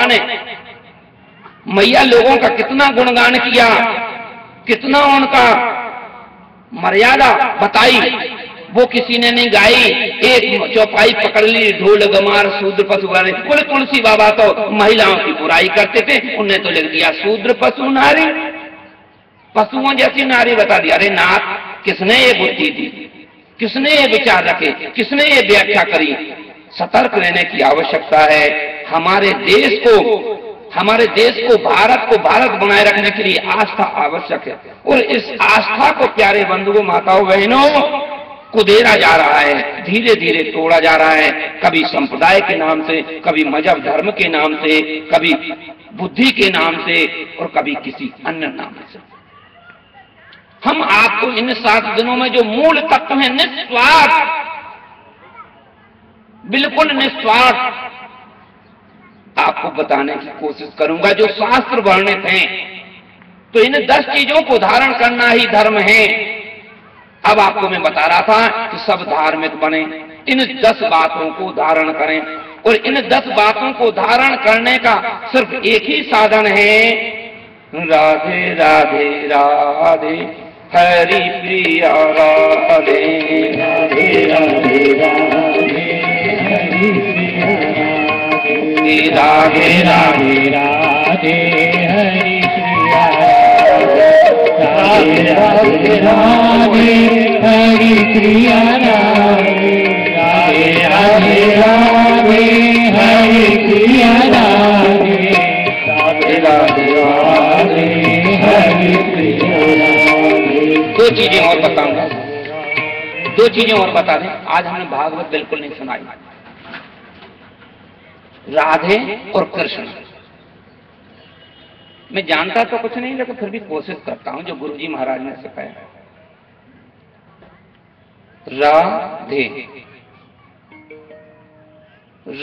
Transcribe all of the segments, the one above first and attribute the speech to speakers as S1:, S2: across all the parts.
S1: ने मैया लोगों का कितना गुणगान किया, कितना उनका मर्यादा बताई, वो किसी ने नहीं गाई। एक चौपाई पकड़ ली, ढोल गमार शूद्र पशु वाले। बोले तुलसी बाबा तो महिलाओं की बुराई करते थे, उन्हें तो लिख दिया शूद्र पशु नारी, पशुओं जैसी नारी बता दिया। अरे नाथ, किसने ये बुद्धि दी, किसने ये विचार रखे, किसने ये व्याख्या करी? सतर्क रहने की आवश्यकता है। हमारे देश को भारत को भारत बनाए रखने के लिए आस्था आवश्यक है, और इस आस्था को प्यारे बंधुओं माताओं बहनों कुदेरा जा रहा है, धीरे धीरे तोड़ा जा रहा है। कभी संप्रदाय के नाम से, कभी मजहब धर्म के नाम से, कभी बुद्धि के नाम से, और कभी किसी अन्य नाम से। हम आपको इन 7 दिनों में जो मूल तत्व है, निस्वार्थ, बिल्कुल निस्वार्थ, आपको बताने की कोशिश करूंगा जो शास्त्र वर्णित हैं। तो इन 10 चीजों को धारण करना ही धर्म है। अब आपको मैं बता रहा था कि सब धार्मिक बने, इन 10 बातों को धारण करें, और इन 10 बातों को धारण करने का सिर्फ एक ही साधन है, राधे राधे राधे हरि प्रिया राधे, राधे राधे राधे हरि प्रिया राधे, राधे राधे हरि प्रिया राधे, राधे राधे हरि प्रिया राधे, राधे राधे हरि प्रिया राधे, राधे राधे हरि प्रिया राधे। 2 चीजें और बताऊंगा, 2 चीजें और बता दें। आज हमने भागवत बिल्कुल नहीं सुनाई, राधे और कृष्ण। मैं जानता तो कुछ नहीं, लेकिन फिर भी कोशिश करता हूं जो गुरुजी महाराज ने सिखाया। राधे,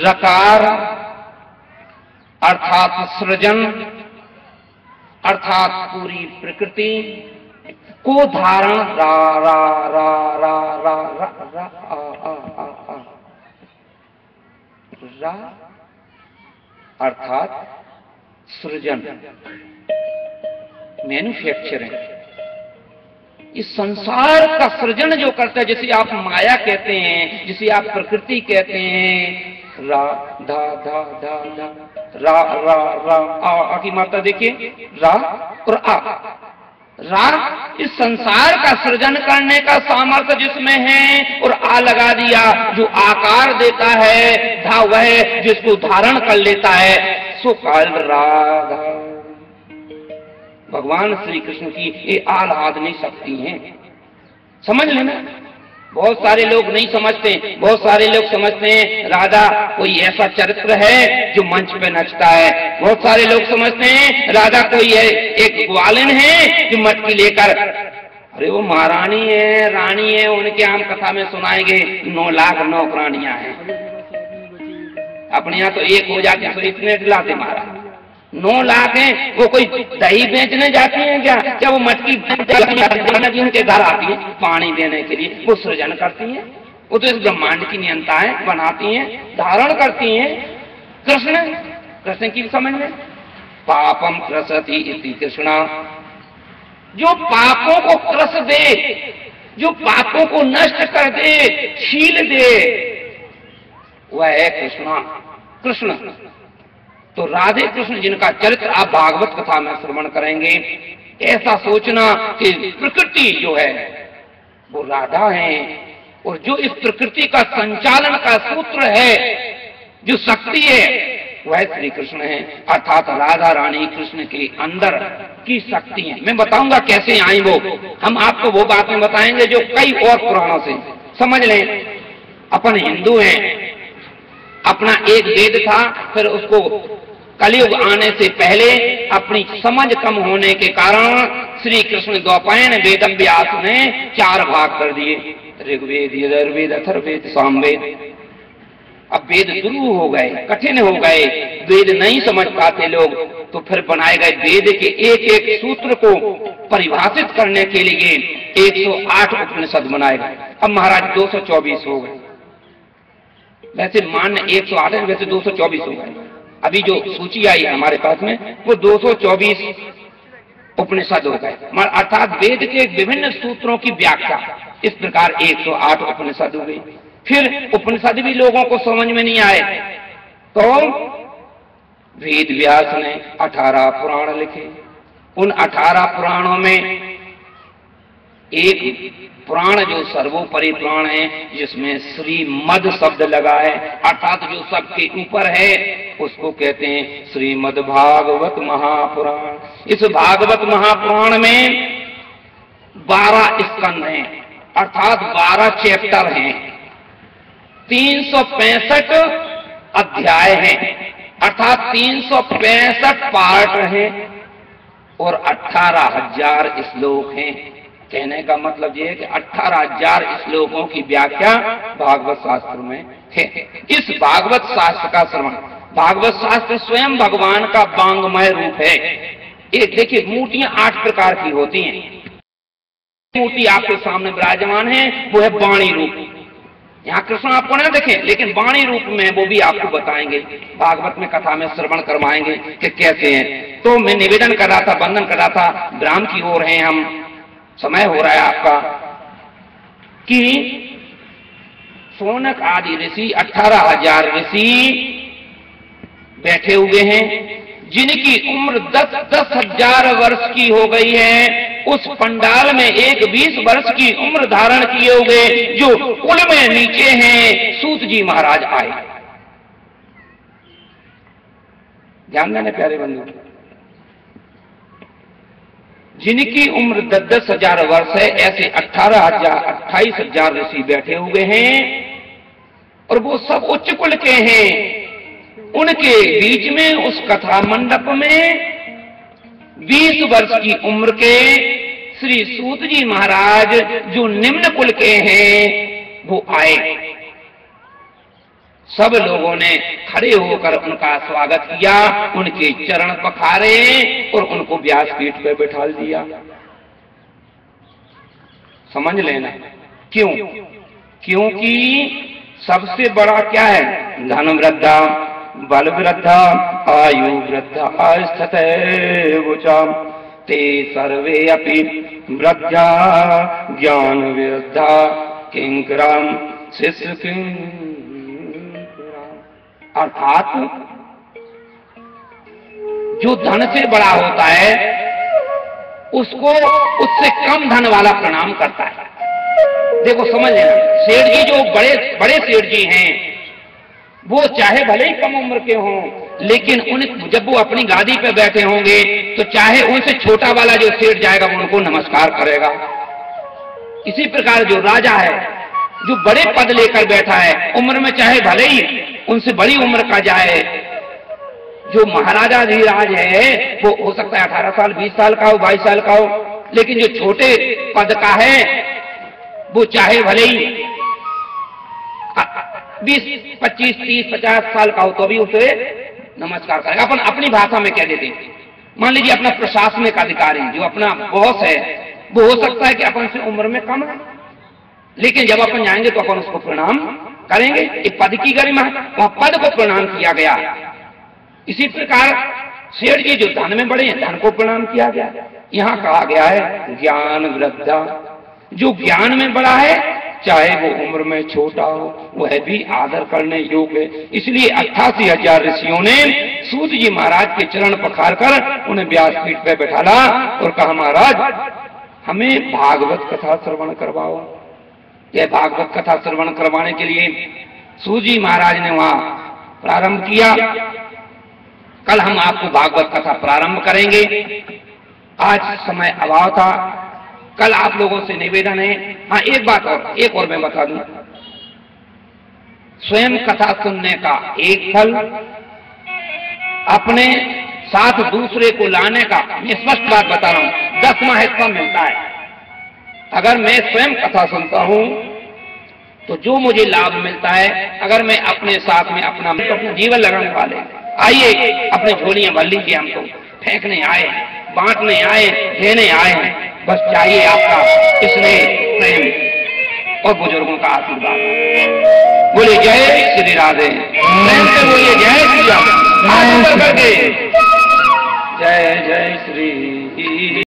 S1: रकार अर्थात सृजन, अर्थात पूरी प्रकृति को धारण, रा रा रा रा रा रा रा आ आ आ रा अर्थात सृजन, मैन्युफैक्चरिंग, इस संसार का सृजन जो करता है, जिसे आप माया कहते हैं, जिसे आप प्रकृति कहते हैं। रा धा धा धा धा रा रा रा आ की मात्रा देखिए, रा और आ। रा इस संसार का सृजन करने का सामर्थ्य जिसमें है, और आ लगा दिया जो आकार देता है, धा वह जिसको धारण कर लेता है, सो काल राधा। भगवान श्री कृष्ण की ये आह्लादनी शक्ति है, समझ लेना। बहुत सारे लोग नहीं समझते, बहुत सारे लोग समझते हैं राधा कोई ऐसा चरित्र है जो मंच पे नचता है। बहुत सारे लोग समझते हैं राधा कोई एक ग्वालिन है जो मटकी लेकर, अरे वो महारानी है, रानी है, उनके हम कथा में सुनाएंगे 9 लाख नौकरानियां हैं। अपने यहाँ तो एक हो जाती तो इतने दिलाते महाराज, 9 लाख हैं। वो कोई दही बेचने जाती हैं क्या? क्या वो मटकी उनके घर आती है पानी देने के लिए? वो सृजन करती हैं, वो तो इस ब्रह्मांड की नियंता है, बनाती हैं, धारण करती हैं। कृष्ण की समझ में, पापम क्रसति इति कृष्णा, जो पापों को क्रस दे, जो पापों को नष्ट कर दे, छील दे, वह है कृष्ण। तो राधे कृष्ण जिनका चरित्र आप भागवत कथा में श्रवण करेंगे, ऐसा सोचना कि प्रकृति जो है वो राधा है, और जो इस प्रकृति का संचालन का सूत्र है, जो शक्ति है, वह श्री कृष्ण है, अर्थात राधा रानी कृष्ण के अंदर की शक्ति है। मैं बताऊंगा कैसे आई वो, हम आपको वो बातें बताएंगे जो कई और पुराणों से समझ लें। अपन हिंदू हैं, अपना एक वेद था, फिर उसको कलयुग आने से पहले अपनी समझ कम होने के कारण श्री कृष्ण द्वैपायन वेद व्यास ने 4 भाग कर दिए, ऋग्वेद, यजुर्वेद, अथर्ववेद, सामवेद। अब वेद गुरु हो गए, कठिन हो गए, वेद नहीं समझ पाते लोग, तो फिर बनाए गए वेद के एक एक सूत्र को परिभाषित करने के लिए 108 उपनिषद बनाए गए। अब महाराज 224 हो गए, वैसे मान्य 108 है, वैसे 224 हो गए। अभी जो सूची आई हमारे पास में वो 224 उपनिषद हो गए, अर्थात वेद के विभिन्न सूत्रों की व्याख्या। इस प्रकार 108 उपनिषद हो गई। फिर उपनिषद भी लोगों को समझ में नहीं आए तो वेद व्यास ने 18 पुराण लिखे। उन 18 पुराणों में एक पुराण जो सर्वोपरि पुराण है, जिसमें श्रीमद शब्द लगा है, अर्थात जो सबके ऊपर है, उसको कहते हैं श्रीमद् भागवत महापुराण। इस भागवत महापुराण में 12 स्कंद हैं, अर्थात 12 चैप्टर हैं, 365 अध्याय हैं, अर्थात 365 पार्ट हैं और 18,000 श्लोक हैं। कहने का मतलब यह है कि 18,000 श्लोकों की व्याख्या भागवत शास्त्र में है। इस भागवत शास्त्र का श्रवण, भागवत शास्त्र स्वयं भगवान का वांग्मय रूप है। एक देखिए, मूर्तियां 8 प्रकार की होती हैं। मूर्ति आपके सामने विराजमान है वो है वाणी रूप। यहाँ कृष्ण आपको ना देखें, लेकिन वाणी रूप में वो भी आपको बताएंगे, भागवत में कथा में श्रवण करवाएंगे कि कैसे हैं। तो मैं निवेदन कर रहा था, वंदन कर रहा था, विराम की ओर हैं हम, समय हो रहा है आपका, कि शौनक आदि ऋषि 18,000 ऋषि बैठे हुए हैं, जिनकी उम्र 10,000 वर्ष की हो गई है। उस पंडाल में एक 20 वर्ष की उम्र धारण किए हुए जो कुल में नीचे हैं, सूत जी महाराज आए। ध्यान देना प्यारे बंधु, जिनकी उम्र 10,000 वर्ष है, ऐसे 28,000 ऋषि बैठे हुए हैं और वो सब उच्च कुल के हैं। उनके बीच में उस कथा मंडप में 20 वर्ष की उम्र के श्री सूत जी महाराज जो निम्न कुल के हैं वो आए। सब लोगों ने खड़े होकर उनका स्वागत किया, उनके चरण पखारे और उनको व्यासपीठ पे बिठा दिया। समझ लेना क्यों? क्योंकि सबसे बड़ा क्या है? धन वृद्धा, बल वृद्धा, आयु वृद्धा, स्थितैवोचा ते सर्वे अपि वृद्धा ज्ञान वृद्धा किंकराम शिष्य किंकराम। अर्थात जो धन से बड़ा होता है उसको उससे कम धन वाला प्रणाम करता है। देखो समझ लेना, सेठ जी जो बड़े बड़े सेठ जी हैं वो चाहे भले ही कम उम्र के हों, लेकिन जब वो अपनी गादी पे बैठे होंगे तो चाहे उनसे छोटा वाला जो सेठ जाएगा वो उनको नमस्कार करेगा। इसी प्रकार जो राजा है, जो बड़े पद लेकर बैठा है, उम्र में चाहे भले ही उनसे बड़ी उम्र का जाए, जो महाराजा धीराज है वो हो सकता है 18 साल 20 साल का हो, 22 साल का हो, लेकिन जो छोटे पद का है वो चाहे भले ही 20, 25, 30, 50 साल का हो तो भी उसे नमस्कार करेगा। अपन अपनी भाषा में कह देते हैं, मान लीजिए अपना प्रशासनिक अधिकारी जो अपना बॉस है वो हो सकता है कि अपन से उम्र में कम है, लेकिन जब अपन जाएंगे तो अपन उसको प्रणाम करेंगे। एक पद की गरिमा, वहां पद को प्रणाम किया गया। इसी प्रकार सेठ जी जो धन में बड़े हैं, धन को प्रणाम किया गया। यहाँ कहा गया है ज्ञान वृद्धा, जो ज्ञान में बड़ा है चाहे वो उम्र में छोटा हो वह भी आदर करने योग्य है। इसलिए 88,000 ऋषियों ने सूत जी महाराज के चरण पखार कर उन्हें व्यासपीठ पे बैठाला और कहा महाराज हमें भागवत कथा श्रवण करवाओ। यह भागवत कथा श्रवण करवाने के लिए सूत जी महाराज ने वहां प्रारंभ किया। कल हम आपको भागवत कथा प्रारंभ करेंगे, आज समय अभाव था। कल आप लोगों से निवेदन है, हाँ एक बात और, एक और मैं बता दूं, स्वयं कथा सुनने का एक फल, अपने साथ दूसरे को लाने का, मैं स्पष्ट बात बता रहा हूं, 10वां हिस्सा मिलता है। अगर मैं स्वयं कथा सुनता हूं तो जो मुझे लाभ मिलता है, अगर मैं अपने साथ में अपना जीवन लगाने वाले, आइए अपनी झोलियां भर लीजिए, हम तो फेंकने आए, बांटने आए, देने आए हैं, बस चाहिए आपका स्नेह, प्रेम और बुजुर्गों का आशीर्वाद। बोले जय श्री राधे, प्रेम से बोलिए जय श्री राधे। हाथ ऊपर करके जय जय श्री